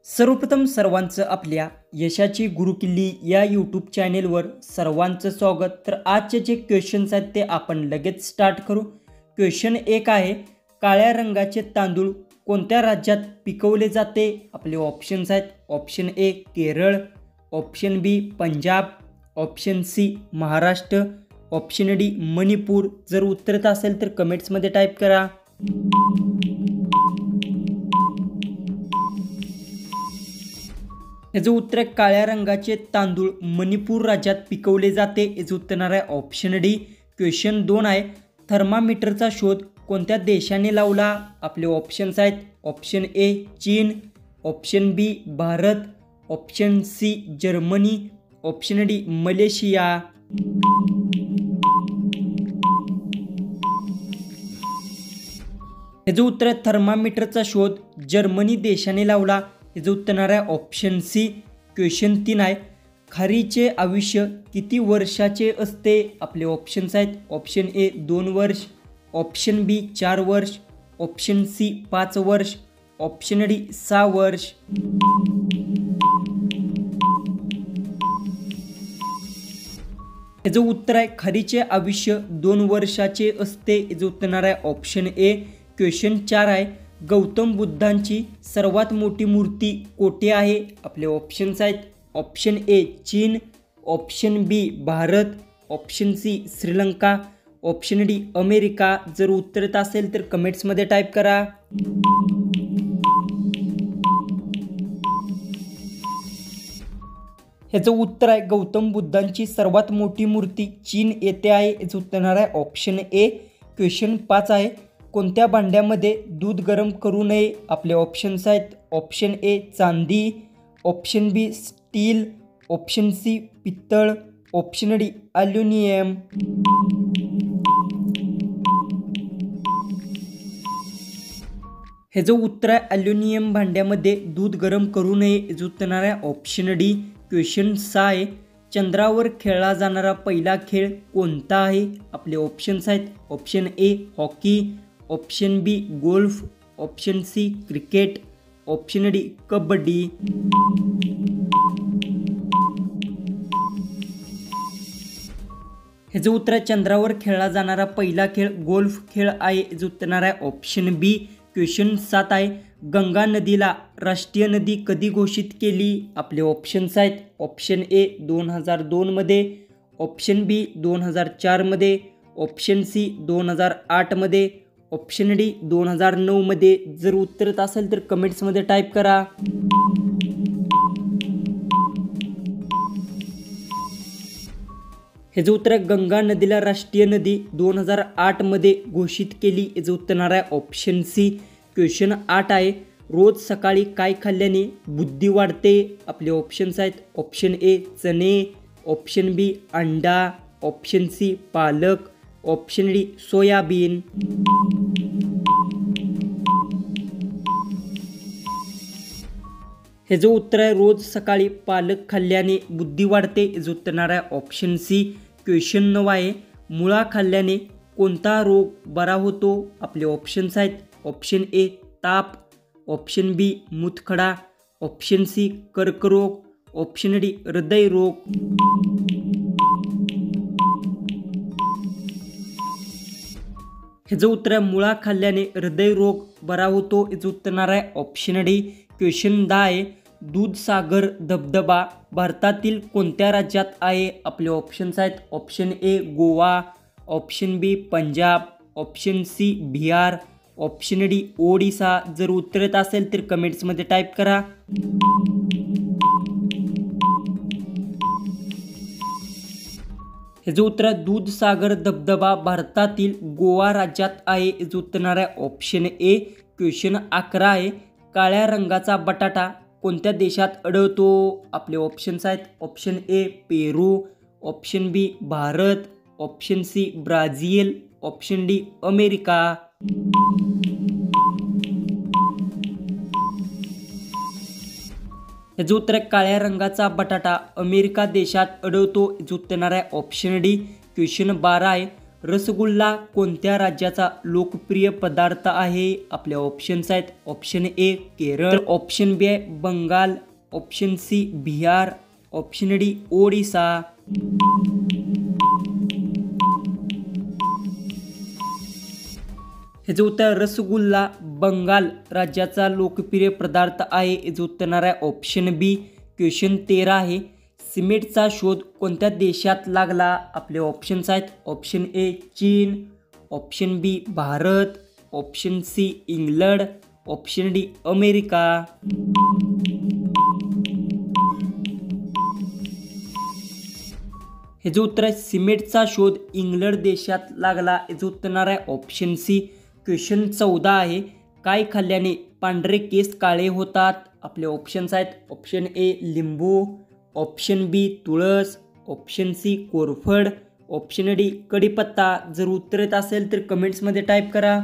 सर्वप्रथम सर्वांचं आपल्या यशाची गुरुकिल्ली या यूट्यूब चॅनेलवर सर्वांचं स्वागत। तर आजचे जे क्वेश्चन्स आहेत ते आपण लगेच स्टार्ट करू। क्वेश्चन 1 आहे, काळ्या रंगाचे तांदूळ कोणत्या राज्यात पिकवले जाते? आपले ऑप्शन्स आहेत, option A Kerala, option B Punjab, option C Maharashtra, option D Manipur. जर उत्तर असेल तर कमेंट्समध्ये टाईप करा। याचं उत्तर आहे काळ्या रंगाचे तांदूळ मणिपूर राज्यात पिकवले जाते। याचं उत्तर आहे ऑप्शन डी। क्वेश्चन 2 आहे, थर्मामीटरचा शोध कोणत्या देशाने लावला? आपले ऑप्शन्स आहेत, ऑप्शन ए चीन, option B Bharat, option C Germany, option D Malaysia. याचं उत्तर आहे थर्मामीटरचा शोध जर्मनी देशाने लावला। याचं उत्तर आहे ऑप्शन सी। क्वेश्चन 3 आहे, खारीचे आयुष्य किती वर्षाचे असते? आपले ऑप्शन्स आहेत, ऑप्शन ए 2 वर्ष, ऑप्शन बी 4 वर्ष, ऑप्शन सी 5 वर्ष, ऑप्शन डी 6 वर्ष। याचं उत्तर आहे खारीचे आयुष्य 2 वर्षाचे असते। याचं उत्तर आहे ऑप्शन ए। क्वेश्चन 4 आहे, गौतम बुद्धांची सर्वात मोठी मूर्ती कोठे आहे? आपले ऑप्शन्स आहेत, ऑप्शन ए चीन, option B Bharat, option C Sri Lanka, option D America. जर उत्तर असेल तर कमेंट्समध्ये टाईप करा। याचं उत्तर आहे गौतम बुद्धांची सर्वात मोठी मूर्ती चीन येथे आहे। याचं उत्तर आहे ऑप्शन ए। क्वेश्चन 5 आहे, कोणत्या भांड्यामध्ये दूध गरम करू नये? आपले ऑप्शन्स आहेत, ऑप्शन ए चांदी, option B steel, option C पित्तळ, ऑप्शन डी ॲल्युमिनियम। हे जो उत्तर आहे ॲल्युमिनियम भांड्यामध्ये दूध गरम करू नये। याचं उत्तर आहे ऑप्शन डी। क्वेश्चन 6 आहे, चंद्रावर खेळला जाणारा पहिला खेळ कोणता आहे? आपले ऑप्शन्स आहेत, option A hockey, option B golf, option C cricket, option D kabaddi. हे जो उत्तर आहे चंद्रावर खेळला जाणारा पहिला खेळ गोल्फ खेळ आहे। याचं उत्तर आहे ऑप्शन बी। क्वेश्चन 7 आहे, गंगा नदीला राष्ट्रीय नदी कधी घोषित केली? आपले ऑप्शन्स आहेत, ऑप्शन ए 2002 मध्ये, ऑप्शन बी 2004 मध्ये, ऑप्शन सी 2008 मध्ये, ऑप्शन डी 2009 मध्ये। जर उत्तर असेल तर कमेंट्समध्ये टाईप करा। हे जे उत्तर आहे गंगा नदीला राष्ट्रीय नदी 2008 मध्ये घोषित केली। याचं उत्तर आहे ऑप्शन सी। क्वेश्चन 8 आहे, रोज सकाळी काय खाल्ल्याने बुद्धी वाढते? आपले ऑप्शन्स आहेत, ऑप्शन ए चणे, ऑप्शन बी अंडा, ऑप्शन सी पालक, ऑप्शन डी सोयाबीन। हे जो उत्तर आहे रोज सकाळी पालक खाल्ल्याने बुद्धी वाढते। याचं उत्तर आहे ऑप्शन सी। क्वेश्चन 9 आहे, मुळा खाल्ल्याने कोणता रोग बरा होतो? आपले ऑप्शन्स आहेत, ऑप्शन ए ताप, ऑप्शन बी मूतखडा, ऑप्शन सी कर्करोग, ऑप्शन डी हृदयरोग। हे जो उत्तर आहे मुळा खाल्ल्याने हृदयरोग बरा होतो। याचं उत्तर आहे ऑप्शन डी। क्वेश्चन 10 आहे, दूधसागर धबधबा भारतातील कोणत्या राज्यात आहे? आपले ऑप्शन्स आहेत, option A Goa, option B Punjab, option C Bihar, option D Odisha. जर उत्तर असेल तर कमेंट्समध्ये टाईप करा। हे जो उत्तर दूधसागर धबधबा भारतातील गोवा राज्यात आहे। याचं उत्तर आहे ऑप्शन ए। क्वेश्चन 11 आहे, काळ्या रंगाचा बटाटा कोणत्या देशात आढळतो? आपले ऑप्शन्स आहेत, option A Peru, option B Bharat, option C Brazil, option D America. याचं उत्तर आहे काळ्या रंगाचा बटाटा अमेरिका देशात आढळतो। याचं उत्तर आहे ऑप्शन डी। क्वेश्चन 12 आहे, रसगुल्ला कोणत्या राज्याचा लोकप्रिय पदार्थ आहे? आपले ऑप्शन्स आहेत option A Kerala, option B आहे Bengal, option C Bihar, option D Odisha. ह्याचं उत्तर रसगुल्ला बंगाल राज्याचा लोकप्रिय पदार्थ आहे। याचं उत्तर येणार आहे ऑप्शन बी। क्वेश्चन 13 आहे, सिमेंटचा शोध कोणत्या देशात लागला? आपले ऑप्शन्स आहेत ऑप्शन ए चीन, option B Bharat, option C England, option D America. ह्याचं उत्तर आहे सिमेंटचा शोध इंग्लंड देशात लागला। याचं उत्तर येणार आहे ऑप्शन सी। क्वेश्चन 14 आहे, काय खाल्ल्याने पांढरे केस काळे होतात? आपले ऑप्शन्स आहेत ऑप्शन ए लिंबू, ऑप्शन बी तुळस, ऑप्शन सी कोरफड, ऑप्शन डी कढीपत्ता। जर उत्तर येत असेल तर कमेंट्समध्ये टाईप करा।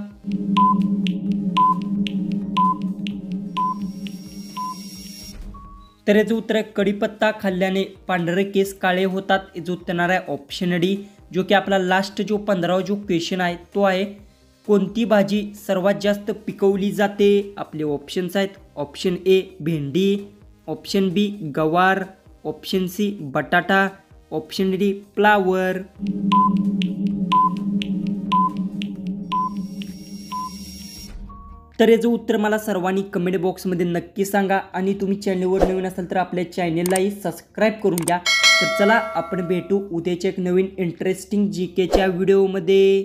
तर याचं उत्तर आहे कढीपत्ता खाल्ल्याने पांढरे केस काळे होतात। याचं उत्तर येणार आहे ऑप्शन डी। जो की आपला लास्ट जो 15वा जो क्वेश्चन आहे तो आहे, कोणती भाजी सर्वात जास्त पिकवली जाते? आपले ऑप्शन्स आहेत ऑप्शन ए भेंडी, ऑप्शन बी गवार, ऑप्शन सी बटाटा, ऑप्शन डी फ्लावर। तर याचं उत्तर मला सर्वांनी कमेंट बॉक्समध्ये नक्की सांगा आणि तुम्ही चॅनलवर नवीन असाल तर आपल्या चॅनललाही सबस्क्राईब करून घ्या। तर चला आपण भेटू उद्याच्या एक नवीन इंटरेस्टिंग जीकेच्या व्हिडिओमध्ये।